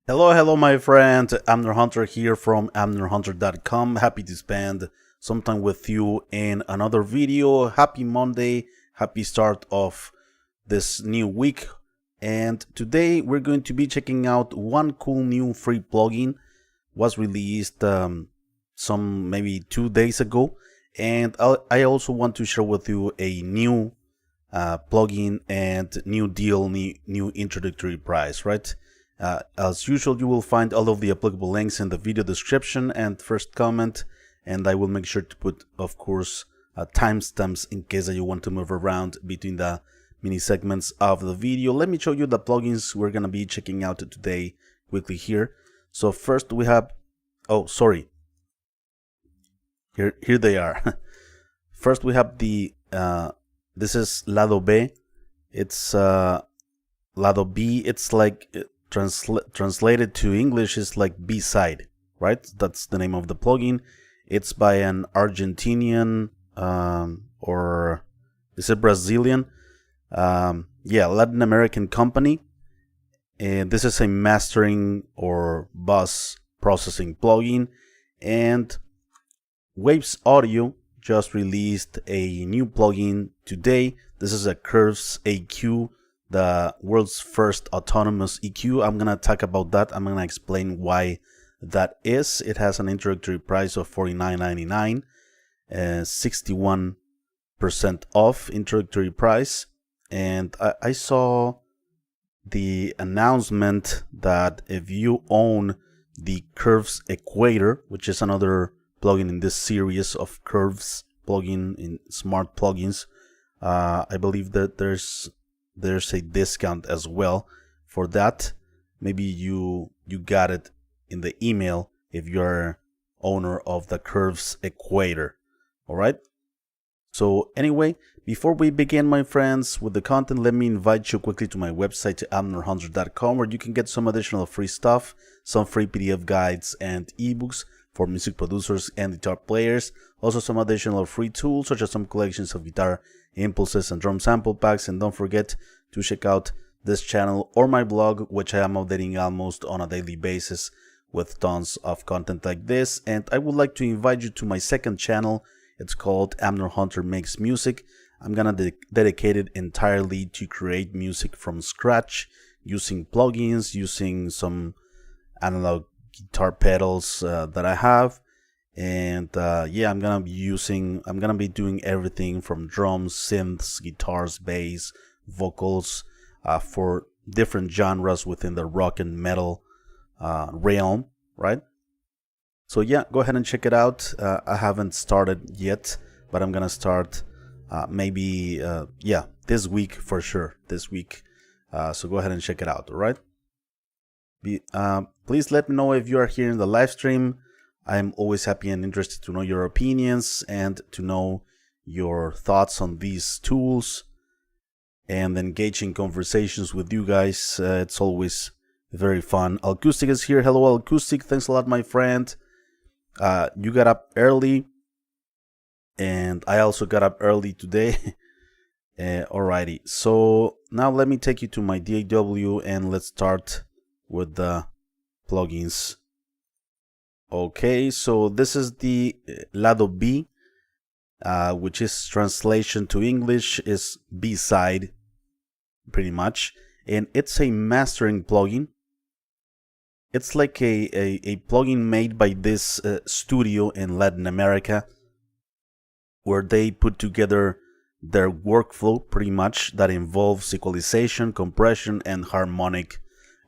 Hello, my friend. Amner Hunter here from amnerhunter.com. Happy to spend some time with you in another video. Happy Monday. Happy start of this new week. And today we're going to be checking out one cool new free plugin. Was released some maybe 2 days ago. And I also want to share with you a new plugin and new deal, new introductory price, right? As usual, you will find all of the applicable links in the video description and first comment, and I will make sure to put, of course, timestamps in case that you want to move around between the mini segments of the video. Let me show you the plugins we're going to be checking out today quickly here. So first we have, oh, sorry. Here they are. First we have the, this is Lado B. It's Lado B. It's like translated to English is like B-side, right? That's the name of the plugin. It's by an Argentinian or is it Brazilian? Yeah, Latin American company. And this is a mastering or bus processing plugin. And Waves Audio just released a new plugin today. This is a Curves AQ, the world's first autonomous EQ. I'm gonna talk about that. I'm gonna explain why that is. It has an introductory price of $49.99, 61% off introductory price. And I saw the announcement that if you own the Curves Equator, which is another plugin in this series of Curves plugin in smart plugins, I believe that there's a discount as well for that. Maybe you got it in the email if you're owner of the Curves Equator. All right. So anyway, before we begin, my friends, with the content, let me invite you quickly to my website, amnerhunter.com, where you can get some additional free stuff, some free PDF guides and ebooks for music producers and guitar players. Also some additional free tools, such as some collections of guitar impulses and drum sample packs. And don't forget to check out this channel or my blog, which I am updating almost on a daily basis with tons of content like this. And I would like to invite you to my second channel. It's called Amner Hunter Makes Music. I'm gonna dedicate it entirely to create music from scratch, using plugins, using some analog guitar pedals that I have. And yeah, I'm gonna be doing everything from drums, synths, guitars, bass, vocals, for different genres within the rock and metal realm, right? So yeah, go ahead and check it out. I haven't started yet, but I'm gonna start maybe yeah, this week for sure. This week, so go ahead and check it out. All right. Please let me know if you are here in the live stream. I'm always happy and interested to know your opinions and to know your thoughts on these tools and engaging conversations with you guys. It's always very fun. Acoustic is here. Hello, Acoustic. Thanks a lot, my friend. You got up early, and I also got up early today. Alrighty, so now let me take you to my DAW and let's start with the plugins. Okay, so this is the Lado B, which is translation to English is B-side, pretty much, and it's a mastering plugin. It's like a plugin made by this studio in Latin America, where they put together their workflow pretty much that involves equalization, compression, and harmonic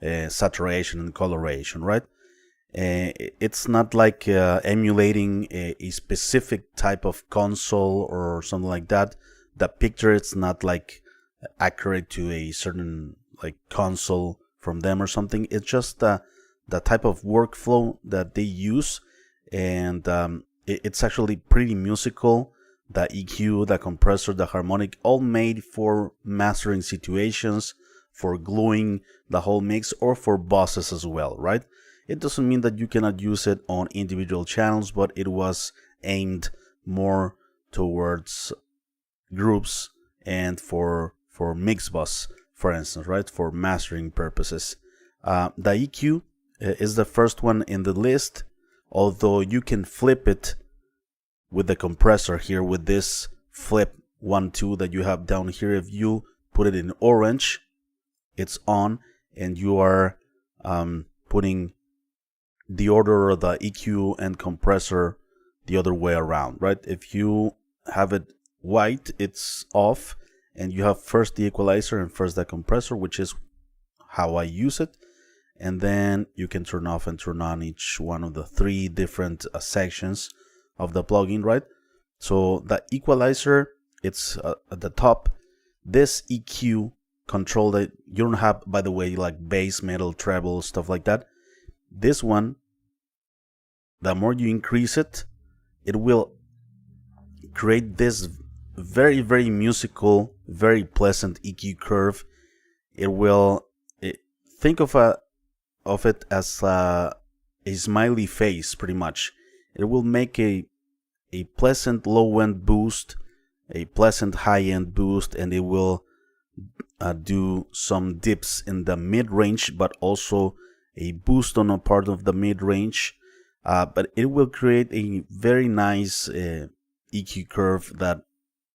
saturation and coloration, right? It's not like emulating a specific type of console or something like that. The picture, it's not like accurate to a certain like console from them or something. It's just the type of workflow that they use, and it's actually pretty musical. The EQ, the compressor, the harmonic, all made for mastering situations, for gluing the whole mix, or for buses as well, right? It doesn't mean that you cannot use it on individual channels, but it was aimed more towards groups and for mix bus, for instance, right? For mastering purposes. The EQ is the first one in the list, although you can flip it with the compressor here with this flip 1 2 that you have down here. If you put it in orange, it's on, and you are putting the order of the EQ and compressor the other way around, right? If you have it white, it's off, and you have first the equalizer and first the compressor, which is how I use it. And then you can turn off and turn on each one of the 3 different sections of the plugin, right? So the equalizer, it's at the top. This EQ control that you don't have, by the way, like bass, metal, treble, stuff like that. This one, the more you increase it, it will create this very, very musical, very pleasant EQ curve. It will think of it as a smiley face, pretty much. It will make a pleasant low-end boost, a pleasant high-end boost, and it will do some dips in the mid-range, but also a boost on a part of the mid-range. But it will create a very nice EQ curve that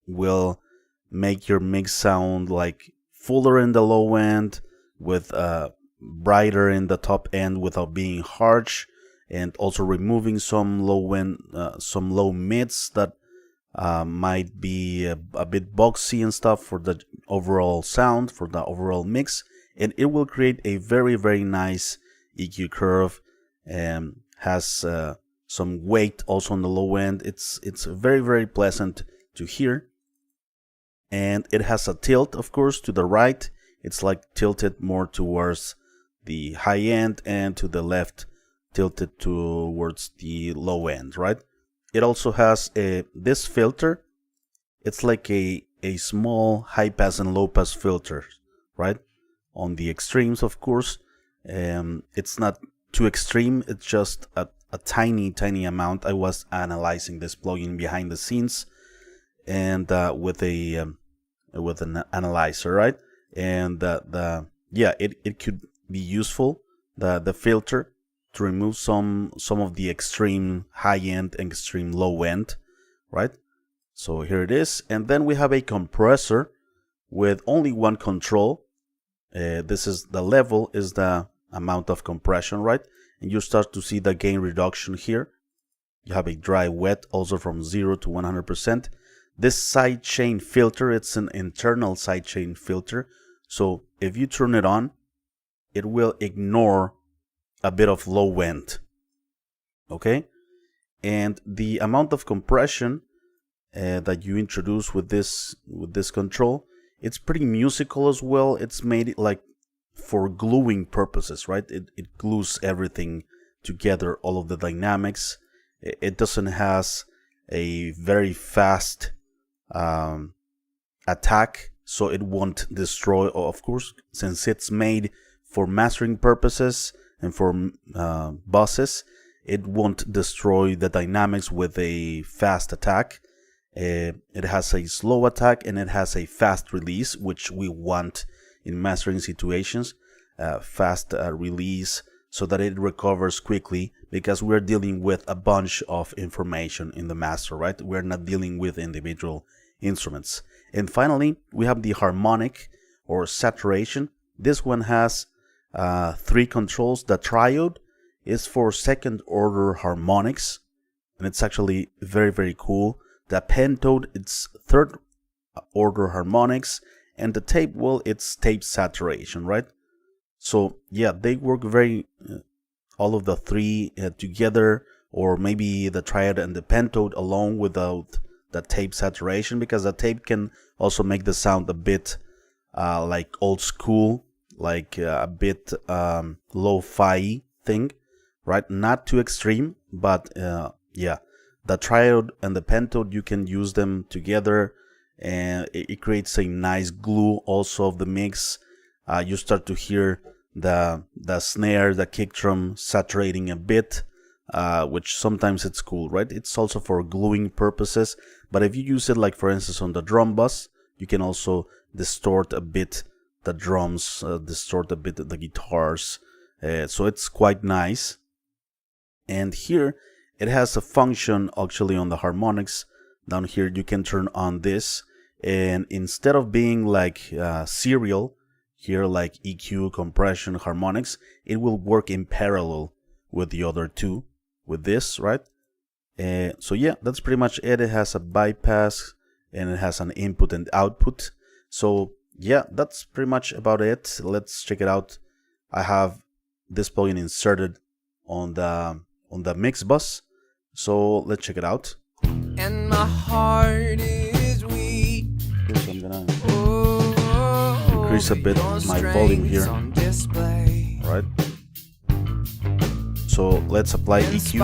will make your mix sound like fuller in the low end, with brighter in the top end without being harsh, and also removing some low end, some low mids that might be a bit boxy and stuff for the overall sound, for the overall mix. And it will create a very, very nice EQ curve, and has some weight also on the low end. It's very, very pleasant to hear. And it has a tilt, of course, to the right. It's like tilted more towards the high end, and to the left tilted towards the low end, right? It also has this filter. It's like a small high pass and low pass filter, right? On the extremes, of course. It's not too extreme. It's just a tiny amount. I was analyzing this plugin behind the scenes, and with an analyzer, right? And it could be useful, the filter, to remove some of the extreme high end and extreme low end, right? So here it is. And then we have a compressor with only one control. This is the level, is the amount of compression, right? And you start to see the gain reduction here. You have a dry wet also from 0 to 100%. This sidechain filter, it's an internal sidechain filter. So if you turn it on, it will ignore a bit of low end. Okay? And the amount of compression that you introduce with this control, it's pretty musical as well. It's made like for gluing purposes, right? It glues everything together, all of the dynamics. It doesn't has a very fast attack, so it won't destroy, of course, since it's made for mastering purposes and for buses. It won't destroy the dynamics with a fast attack. It has a slow attack, and it has a fast release, which we want in mastering situations. Fast release, so that it recovers quickly, because we're dealing with a bunch of information in the master, right? We're not dealing with individual instruments. And finally, we have the harmonic or saturation. This one has 3 controls. The triode is for second order harmonics, and it's actually very, very cool. The pentode, it's third order harmonics, and the tape, well, it's tape saturation, right? So yeah, they work very all of the 3 together, or maybe the triode and the pentode alone without the tape saturation, because the tape can also make the sound a bit like old school, like a bit lo-fi thing, right? Not too extreme, but yeah, the triode and the pentode, you can use them together, and it creates a nice glue also of the mix. You start to hear the snare, the kick drum saturating a bit, which sometimes it's cool, right? It's also for gluing purposes, but if you use it, like for instance on the drum bus, you can also distort a bit the drums, distort a bit the guitars, So it's quite nice. And here it has a function actually on the harmonics. Down here you can turn on this, and instead of being like serial here, like EQ, compression, harmonics, it will work in parallel with the other two, with this, right? So yeah, that's pretty much it. It has a bypass and it has an input and output. So yeah, that's pretty much about it. Let's check it out. I have this plugin inserted on the mix bus, so let's check it out. And my heart is weak. So I'm gonna increase a bit my volume here. Right. So let's apply EQ.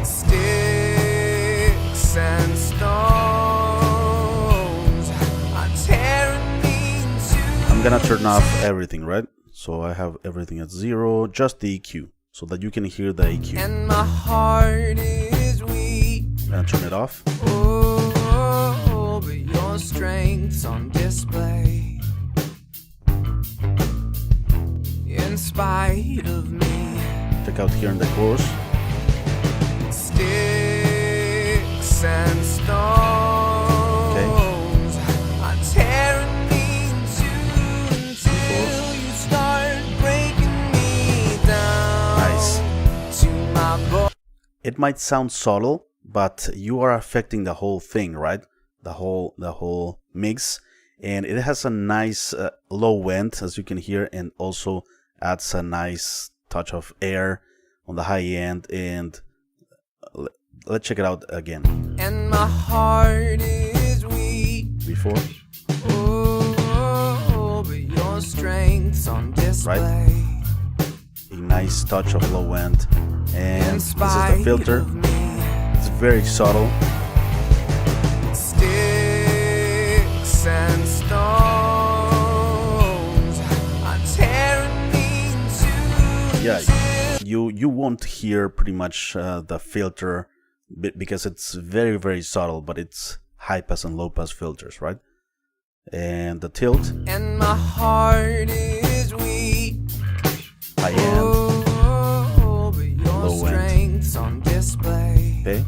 Sticks and stones are tearing me into. I'm gonna turn off everything, right? So I have everything at 0, just the EQ, so that you can hear the EQ. And my heart is weak. I'm gonna turn it off. Oh, but your strength's on display. In spite of me. Check out here in the chorus. Sticks and stones are tearing me until you start breaking me down. Nice. To my It might sound subtle, but you are affecting the whole thing, right? The whole mix, and it has a nice low end, as you can hear, and also adds a nice touch of air on the high end. And let's check it out again. And my heart is weak. Before. Oh, but your strength's on display. Right? A nice touch of low end. And this is the filter. It's very subtle. Sticks and stones are tearing me into. Yeah, you won't hear pretty much the filter because it's very, very subtle, but it's high pass and low pass filters, right? And the tilt. And my heart is weak. High end. Low end. On display. Okay.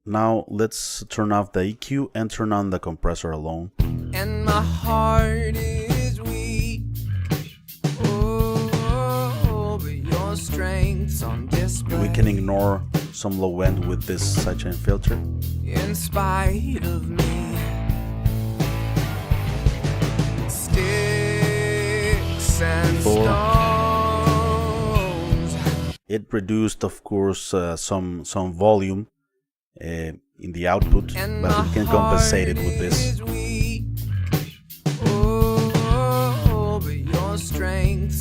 Now let's turn off the EQ and turn on the compressor alone. And my heart is weak. Oh, but your strength's on display. We can ignore some low end with this sidechain filter. In spite of me. Sticks and stones. It reduced, of course, some volume in the output, but we can compensate it with this.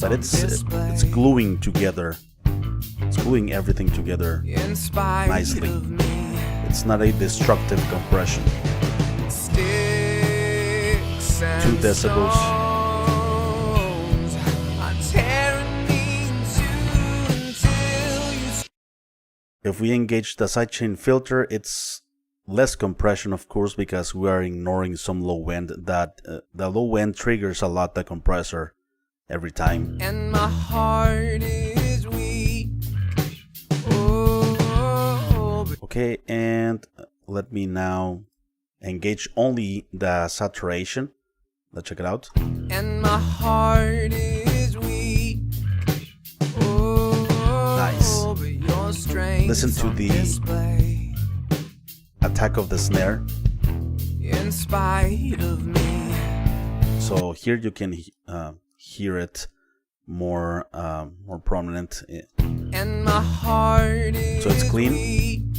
But it's gluing together. It's gluing everything together nicely. It's not a destructive compression. 2 decibels. If we engage the sidechain filter, it's less compression, of course, because we are ignoring some low end. That the low end triggers a lot the compressor every time. And my heart is weak. Okay, and let me now engage only the saturation. Let's check it out. And my heart is weak. Nice. Listen to the attack of the snare. In spite of me. So here you can hear it more prominent. And my heart is so it's clean.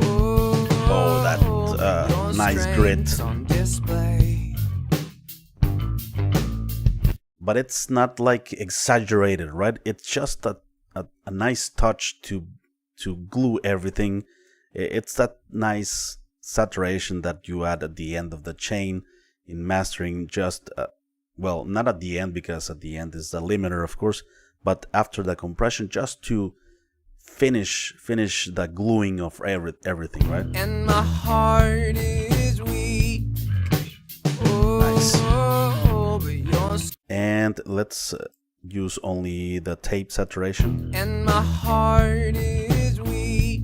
Oh, that nice grit. But it's not like exaggerated, right? It's just a nice touch to glue everything. It's that nice saturation that you add at the end of the chain in mastering. Just well, not at the end, because at the end is the limiter, of course, but after the compression, just to finish the gluing of everything, right? And my heart is weak. Nice. let's use only the tape saturation. And my heart is weak.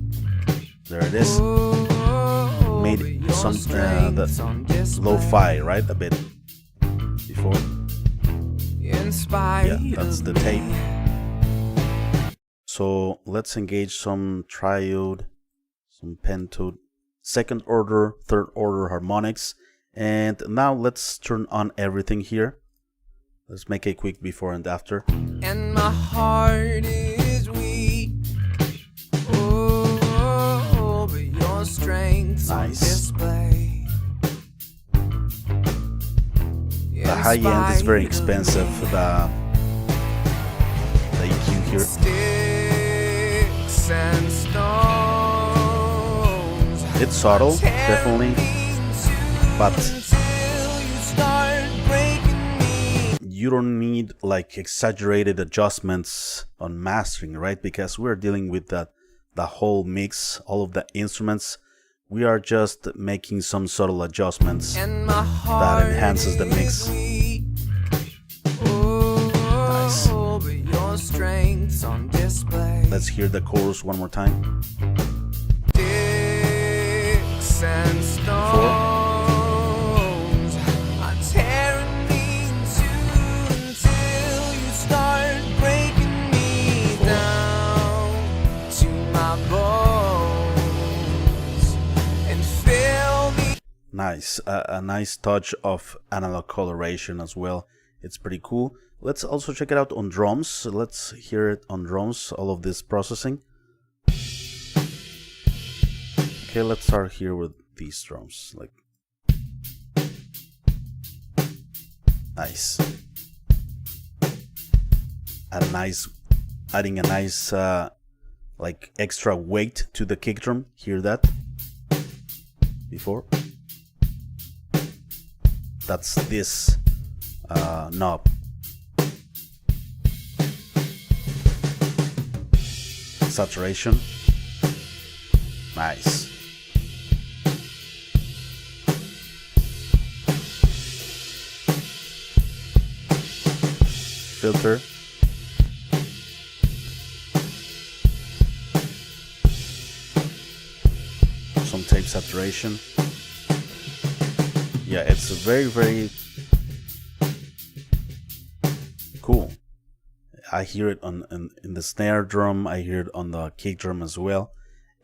There it is. Made some the lo-fi, right? A bit before. Yeah, that's the tape. So let's engage some triode, some pentode, second order, third order harmonics. And now let's turn on everything here. Let's make a quick before and after. And my heart is weak. Oh, but your strength's on display. The high end is very expensive. The EQ here. Sticks and stones. It's subtle, definitely, but you don't need like exaggerated adjustments on mastering, right? Because we're dealing with the whole mix, all of the instruments. We are just making some subtle adjustments that enhances the mix. Nice. Let's hear the chorus one more time. 4. Nice, a nice touch of analog coloration as well. It's pretty cool. Let's also check it out on drums. Let's hear it on drums, all of this processing. Okay, let's start here with these drums. Like, nice. Adding a nice like extra weight to the kick drum. Hear that? Before. That's this knob. Saturation. Nice. Filter. Some tape saturation. Yeah, it's very, very cool. I hear it in the snare drum. I hear it on the kick drum as well.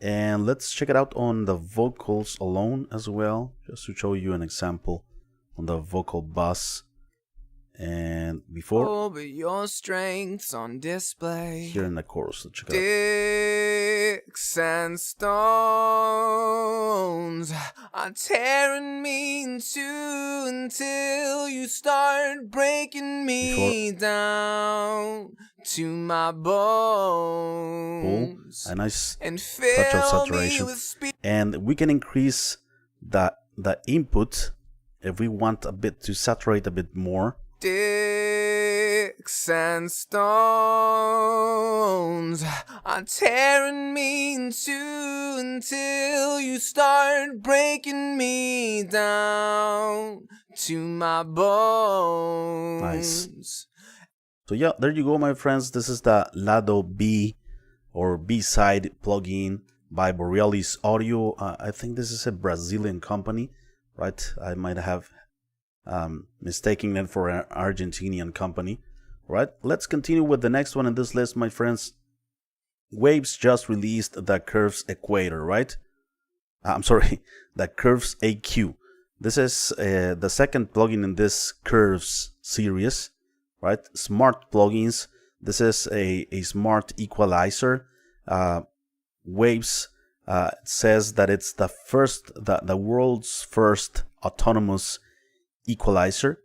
And let's check it out on the vocals alone as well, just to show you an example on the vocal bus. And before, oh, but your strength's on display. Here in the chorus, let's check it out. Sticks and stones are tearing me in two until you start breaking me down to my bones. Cool. A nice touch of saturation. And we can increase the input if we want a bit to saturate a bit more. Sticks and stones are tearing me in two until you start breaking me down to my bones. Nice. So yeah, there you go, my friends. This is the Lado B or B-side plugin by Borealis Audio. I think this is a Brazilian company, right? I might have mistaking it for an Argentinian company. Right, let's continue with the next one in this list, my friends. Waves just released the Curves Equator, right? I'm sorry, the Curves AQ. This is the second plugin in this Curves series, right? Smart plugins. This is a smart equalizer. Waves says that it's the world's first autonomous equalizer,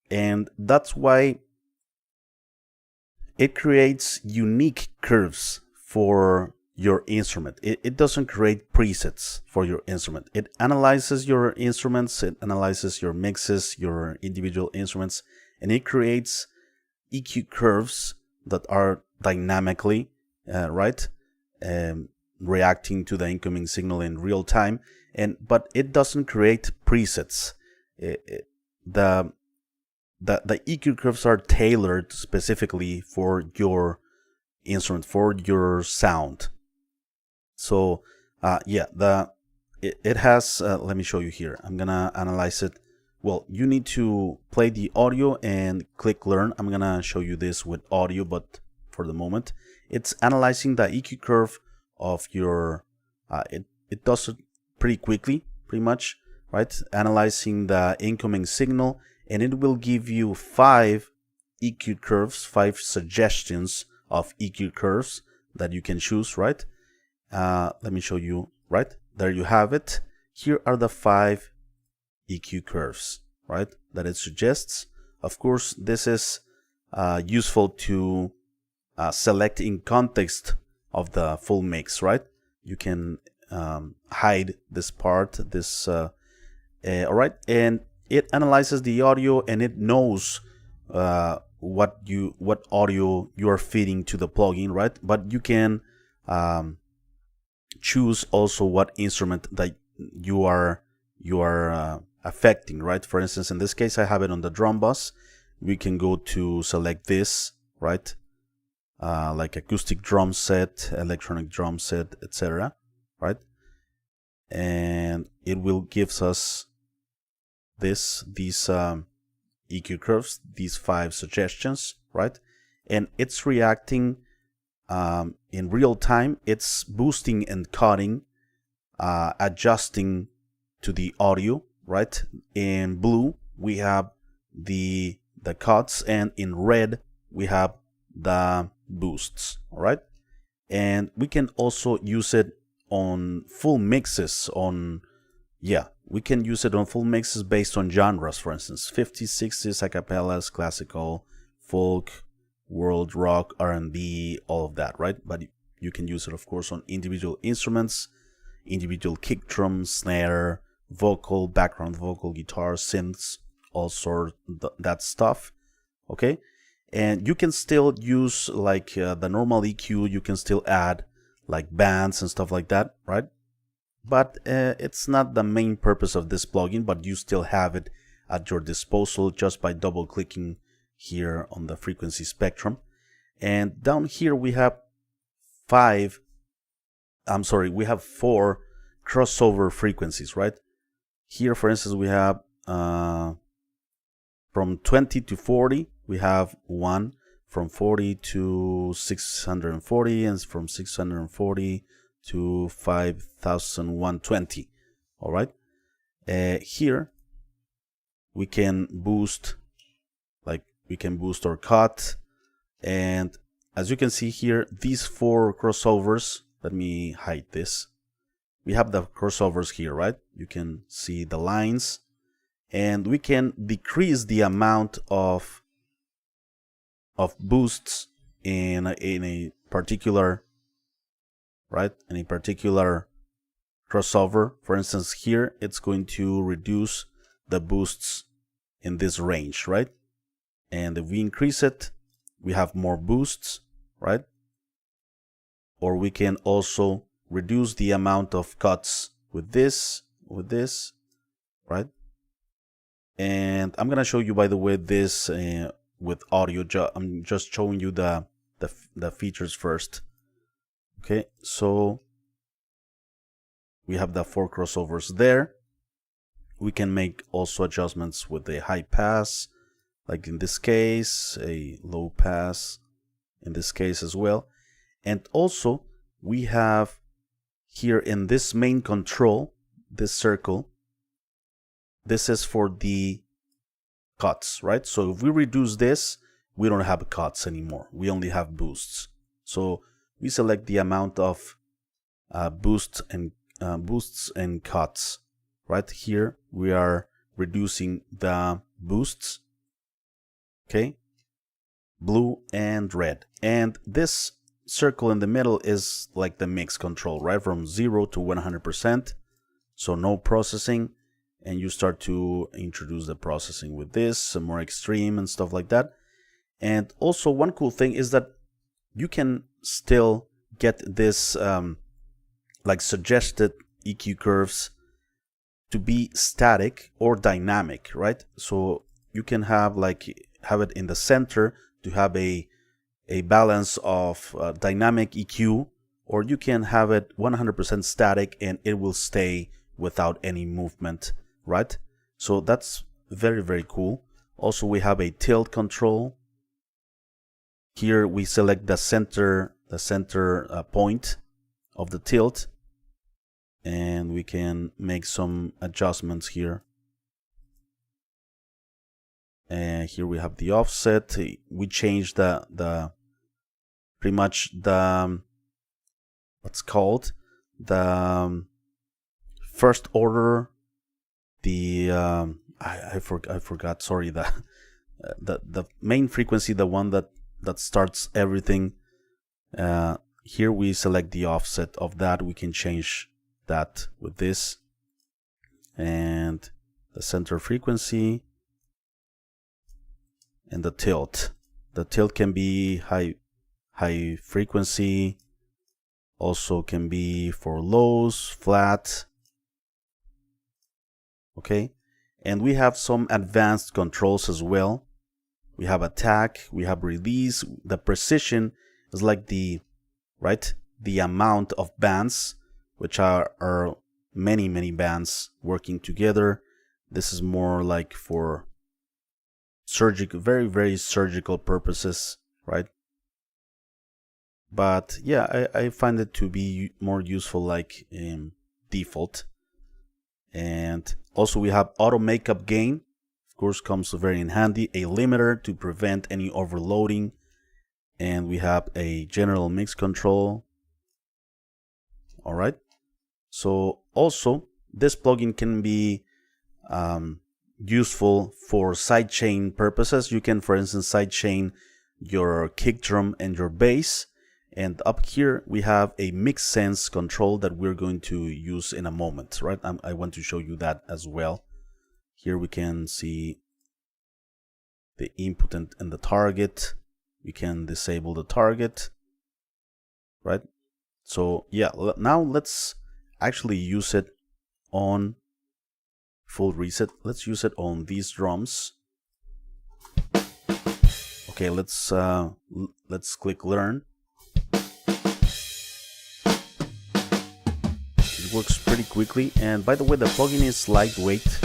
and that's why it creates unique curves for your instrument. It doesn't create presets for your instrument. It analyzes your instruments, it analyzes your mixes, your individual instruments, and it creates EQ curves that are dynamically reacting to the incoming signal in real time. But it doesn't create presets. The the EQ curves are tailored specifically for your instrument, for your sound. So yeah, it has, let me show you here. I'm gonna analyze it. Well, you need to play the audio and click learn. I'm gonna show you this with audio, but for the moment, it's analyzing the EQ curve of your, it does it pretty quickly, pretty much, right? Analyzing the incoming signal, and it will give you 5 EQ curves, 5 suggestions of EQ curves that you can choose, right? Let me show you, right? There you have it. Here are the 5 EQ curves, right, that it suggests. Of course, this is useful to select in context of the full mix, right? You can hide this part, this, all right, and it analyzes the audio and it knows what audio you are feeding to the plugin, right? But you can choose also what instrument that you are affecting, right? For instance, in this case, I have it on the drum bus. We can go to select this, right? Like acoustic drum set, electronic drum set, etc., right? And it will give us these EQ curves, these 5 suggestions, right? And it's reacting in real time. It's boosting and cutting, adjusting to the audio, right? In blue we have the cuts, and in red we have the boosts, all right? And we can also use it on full mixes, we can use it on full mixes based on genres, for instance, 50s, 60s, acapellas, classical, folk, world, rock, R&B, all of that, right? But you can use it, of course, on individual instruments, individual kick drum, snare, vocal, background vocal, guitar, synths, all sort that stuff, okay? And you can still use like the normal EQ. You can still add like bands and stuff like that, right? But it's not the main purpose of this plugin, but you still have it at your disposal just by double clicking here on the frequency spectrum. And down here we have 4 crossover frequencies, right? Here, for instance, we have from 20 to 40, we have 1, from 40 to 640, and from 640 to 5120. All right. Here we can boost, or cut, and as you can see here, these 4 crossovers. Let me hide this. We have the crossovers here, right? You can see the lines, and we can decrease the amount of boosts in a particular, right? In a particular crossover. For instance, here it's going to reduce the boosts in this range, right? And if we increase it, we have more boosts, right? Or we can also reduce the amount of cuts with this, right? And I'm gonna show you, by the way, this with audio. I'm just showing you the features first. Okay, so we have the 4 crossovers there. We can make also adjustments with a high pass, like in this case, a low pass in this case as well. And also we have here in this main control, this circle, this is for the cuts, right? So if we reduce this, we don't have cuts anymore. We only have boosts. So we select the amount of boosts and cuts. Right here we are reducing the boosts, okay, blue and red, and this circle in the middle is like the mix control, right, from 0 to 100%. So no processing, and you start to introduce the processing with this, some more extreme and stuff like that. And also one cool thing is that you can still get this like suggested EQ curves to be static or dynamic, right? So you can have it in the center to have a balance of dynamic EQ, or you can have it 100% static and it will stay without any movement, right? So that's very, very cool. Also, we have a tilt control. Here we select the center point of the tilt, and we can make some adjustments here. And here we have the offset. We changed the pretty much the what's called the first order. The I forgot. Sorry, the main frequency, the one that starts everything. Here we select the offset of that. We can change that with this, and the center frequency and the tilt. The tilt can be high frequency, also can be for lows, flat. Okay, and we have some advanced controls as well. We have attack, we have release. The precision is like the amount of bands, which are many bands working together. This is more like for surgical, very surgical purposes, right? But yeah, I find it to be more useful like default. And also we have auto makeup gain, of course, comes very in handy. A limiter to prevent any overloading, and we have a general mix control. All right, so also this plugin can be useful for sidechain purposes. You can, for instance, sidechain your kick drum and your bass. And up here we have a mix sense control that we're going to use in a moment, right? I want to show you that as well. Here we can see the input and the target. We can disable the target, right? So yeah, now let's actually use it on full reset. Let's use it on these drums. Okay, let's click learn. It works pretty quickly, and by the way, the plugin is lightweight.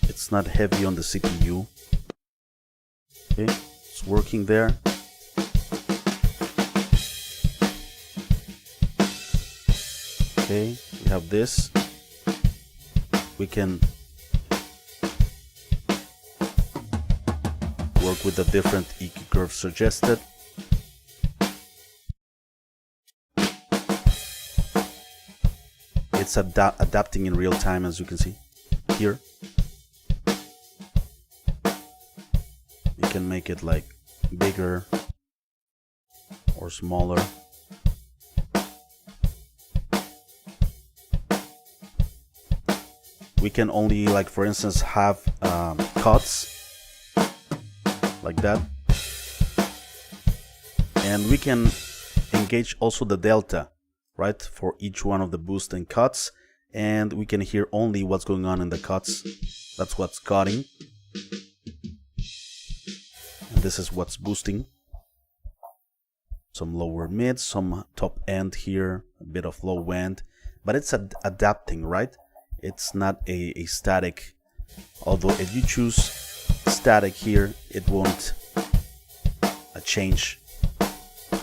It's not heavy on the CPU. Okay, it's working there. Okay, we have this. We can work with the different EQ curves suggested. It's adapting in real time, as you can see here. You can make it like bigger or smaller. We can only, like, for instance, have cuts like that, and we can engage also the delta, right, for each one of the boost and cuts, and we can hear only what's going on in the cuts. That's what's cutting, and this is what's boosting. Some lower mid, some top end here, a bit of low end, but it's adapting, right? It's not a static, although if you choose static here, it won't change,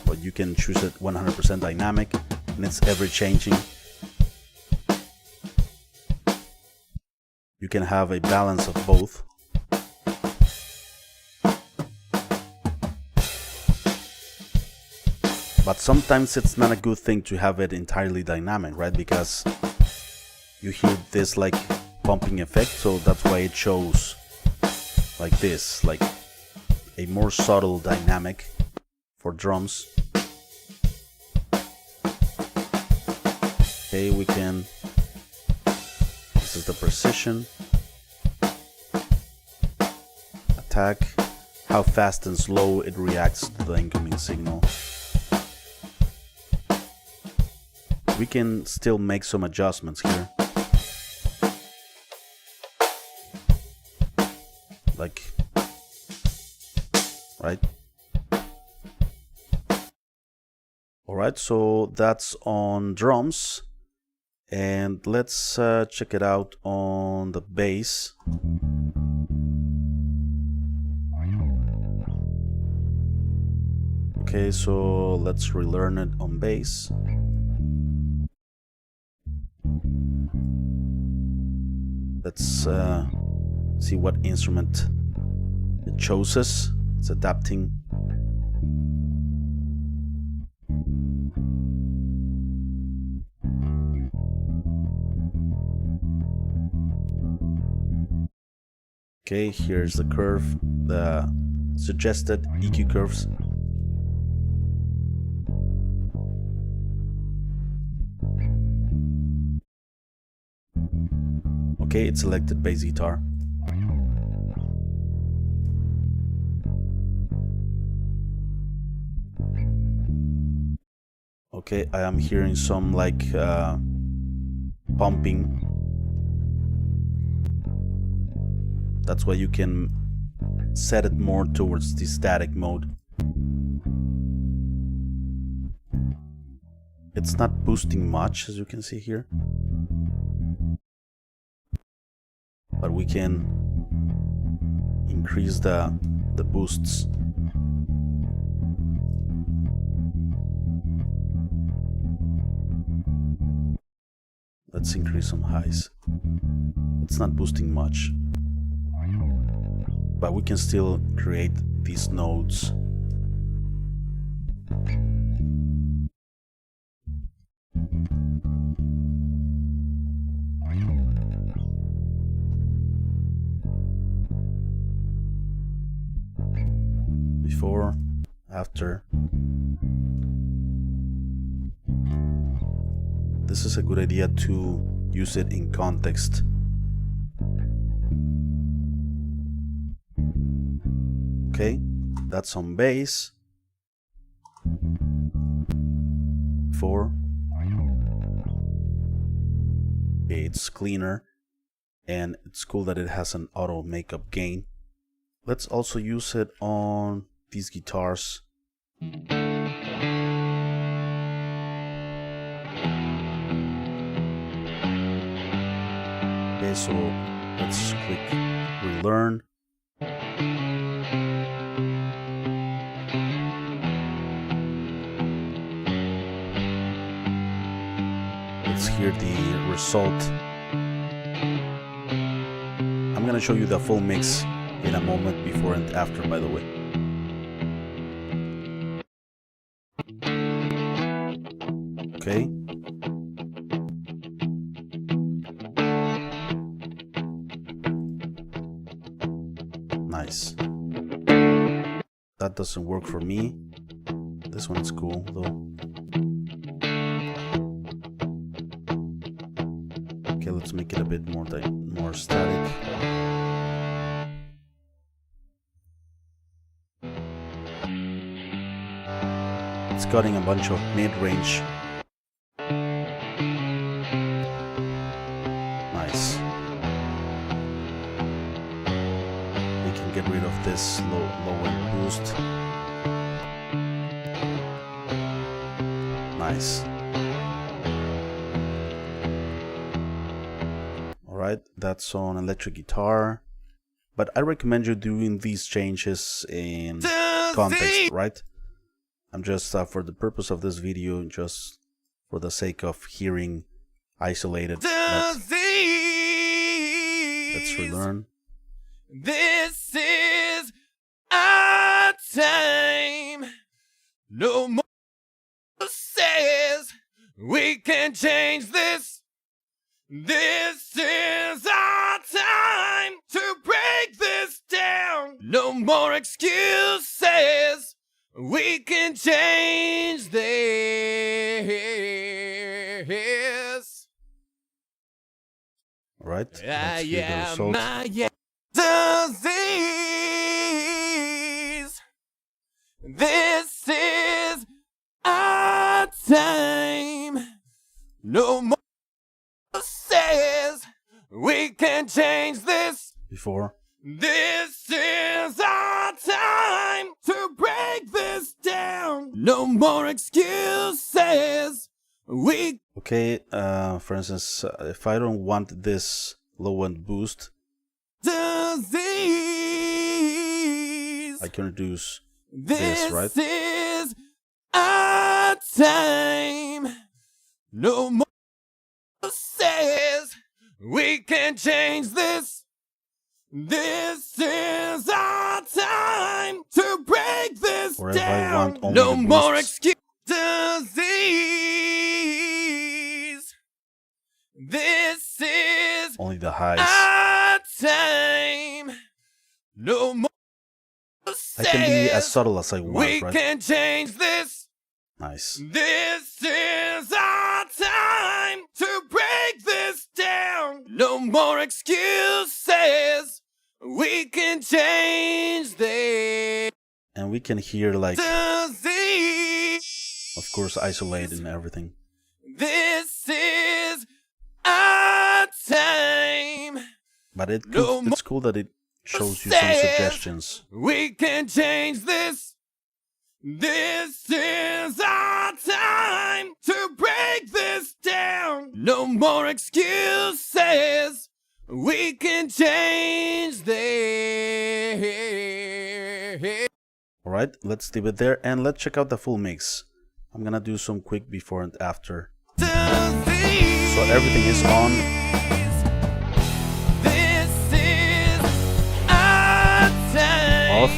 but you can choose it 100% dynamic, and it's ever changing. You can have a balance of both. But sometimes it's not a good thing to have it entirely dynamic, right? Because you hear this like pumping effect, so that's why it shows like this, like a more subtle dynamic for drums. Okay, we can, this is the precision, attack, how fast and slow it reacts to the incoming signal. We can still make some adjustments here, like right? Alright, so that's on drums. And let's check it out on the bass. Okay, so let's relearn it on bass. Let's see what instrument it chooses. It's adapting. Okay, here's the curve, the suggested EQ curves. Okay, it selected bass guitar. Okay, I am hearing some like pumping. That's why you can set it more towards the static mode. It's not boosting much, as you can see here. But we can increase the boosts. Let's increase some highs. It's not boosting much, but we can still create these nodes. Before, after. This is a good idea to use it in context. Okay, that's on bass. 4. Okay, it's cleaner, and it's cool that it has an auto makeup gain. Let's also use it on these guitars. Okay, so let's click relearn. Let's hear the result. I'm gonna show you the full mix in a moment, before and after, by the way. Okay. Nice. That doesn't work for me. This one's cool though. Okay, let's make it a bit more static. It's cutting a bunch of mid-range. Nice. We can get rid of this low end boost. Nice. Alright, that's on electric guitar. But I recommend you doing these changes in context, right? I'm just, for the purpose of this video, just for the sake of hearing isolated. Let's relearn. This is our time. No more says we can change this. This is our time to break this down. No more excuses. We can change this. All right. Let's hear the result. Disease. This is our time. No more says we can change this. Before. This is our time to No more excuses. Okay, for instance, if I don't want this low end boost, Disease. I can reduce this, right? This is our time. No more says we can change this. This is our time to break this Or if I down. want only No the more boosts. excuses. This is Only the highs. our time. No more I can be as says subtle as I want, we right? can change this. Nice. This is our time to break this down. No more excuses. We can change this. And we can hear, like, Disease. of course, isolate and everything. This is our time. But No it's cool that it shows you some says suggestions. we can change this. This is our time to break this down. No more excuses. We can change this. Alright, let's leave it there and let's check out the full mix. I'm gonna do some quick before and after. So everything is on. This is our time. Off.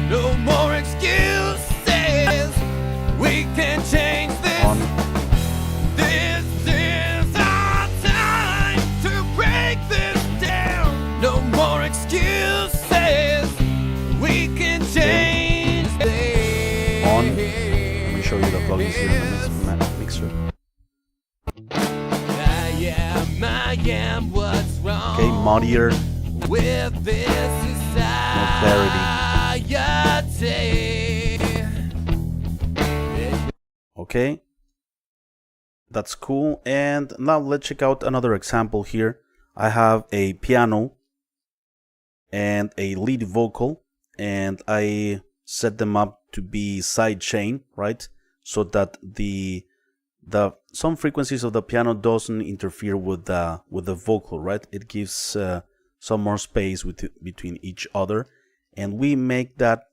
No more excuses. We can change this. On. This is our time to break this down. No more excuses. We can change this. On. Let me show you the plugins here in the mixer. I am what's wrong. Okay, muddier. With this No clarity. Okay, that's cool. And now let's check out another example here. I have a piano and a lead vocal, and I set them up to be sidechain, right? So that some frequencies of the piano doesn't interfere with the vocal, right? It gives some more space between each other, and we make that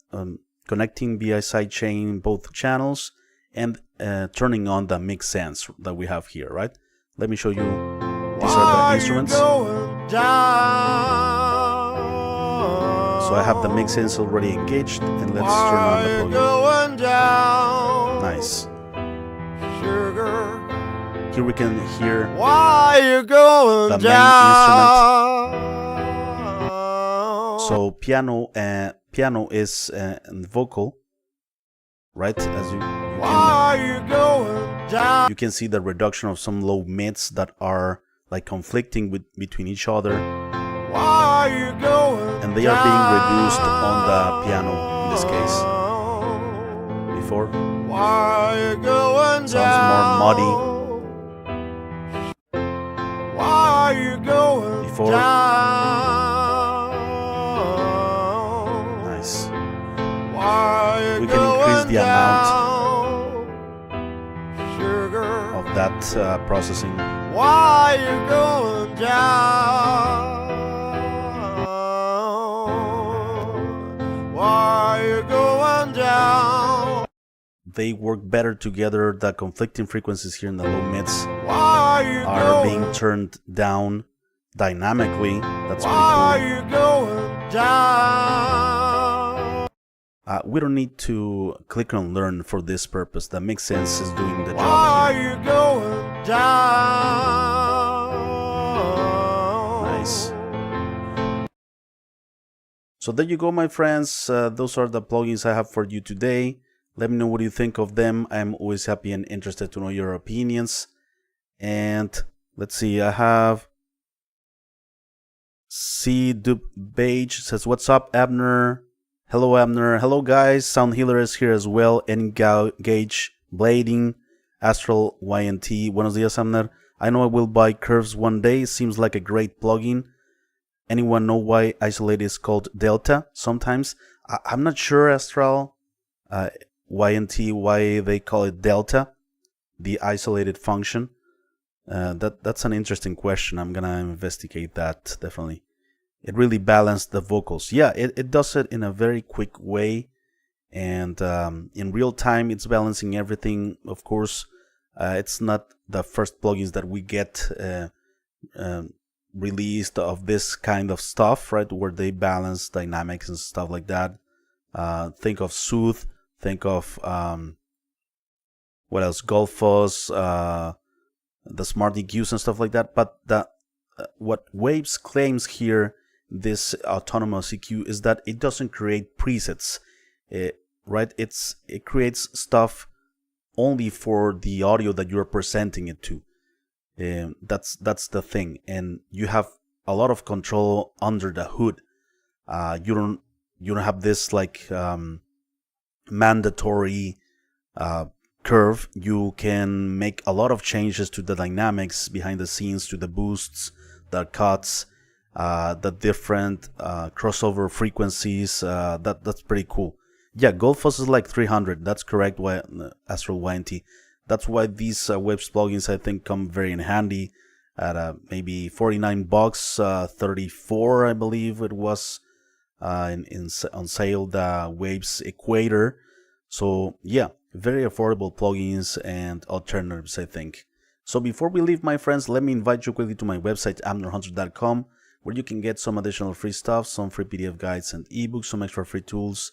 connecting via sidechain both channels and turning on the mix sense that we have here, right? Let me show you. These are the instruments. So I have the mix sense already engaged, and let's turn on the plugin. Nice. Here we can hear the main instrument. So piano is vocal, right? As you can see the reduction of some low mids that are like conflicting between each other, and they are being reduced on the piano in this case. Before sounds more muddy. Before nice. We can increase the amount of that processing. Why you going down? Why you going down? They work better together. The conflicting frequencies here in the low mids are being turned down dynamically. That's pretty cool. We don't need to click on learn for this purpose. The mix sense is doing the job here. Nice. So there you go, my friends. Those are the plugins I have for you today. Let me know what you think of them. I'm always happy and interested to know your opinions. And let's see, I have C-Dub-Beige says, what's up, Abner? Hello, Abner. Hello, guys. Sound Healer is here as well. Engage, Blading, Astral, YNT. Buenos dias, Abner. I know I will buy Curves one day. Seems like a great plugin. Anyone know why Isolate is called Delta sometimes? I'm not sure, Astral. YNT, why they call it delta, the isolated function. That's an interesting question. I'm gonna investigate that, definitely. It really balanced the vocals. Yeah, it does it in a very quick way, and in real time it's balancing everything. Of course, it's not the first plugins that we get released of this kind of stuff, right, where they balance dynamics and stuff like that. Think of Soothe, think of what else, Golfos, the smart EQs and stuff like that. But what Waves claims here, this autonomous EQ, is that it doesn't create presets, right? It creates stuff only for the audio that you're presenting it to. That's the thing, and you have a lot of control under the hood. You don't have this like mandatory curve. You can make a lot of changes to the dynamics behind the scenes, to the boosts, the cuts, the different crossover frequencies. That's pretty cool. Yeah, Goldfuss is like 300. That's correct. Astral YNT. That's why these Waves plugins, I think, come very in handy at maybe $49, 34 I believe it was on sale, the Waves Equator. So yeah, very affordable plugins and alternatives, I think. So before we leave, my friends, let me invite you quickly to my website, amnorhunter.com, where you can get some additional free stuff, some free PDF guides and ebooks, some extra free tools,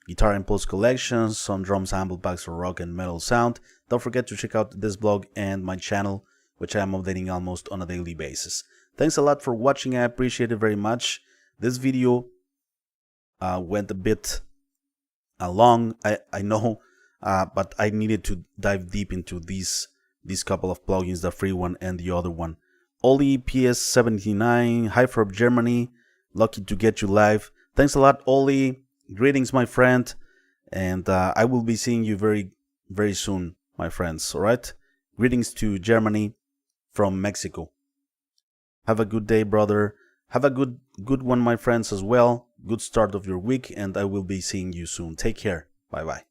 guitar impulse collections, some drum sample packs for rock and metal sound. Don't forget to check out this blog and my channel, which I am updating almost on a daily basis. Thanks a lot for watching. I appreciate it very much. This video went a bit long, I know, but I needed to dive deep into these couple of plugins, the free one and the other one. Oli PS79, hi from Germany, lucky to get you live. Thanks a lot, Oli. Greetings, my friend, and I will be seeing you very, very soon, my friends. All right, greetings to Germany from Mexico. Have a good day, brother. Have a good one, my friends, as well. Good start of your week, and I will be seeing you soon. Take care. Bye bye.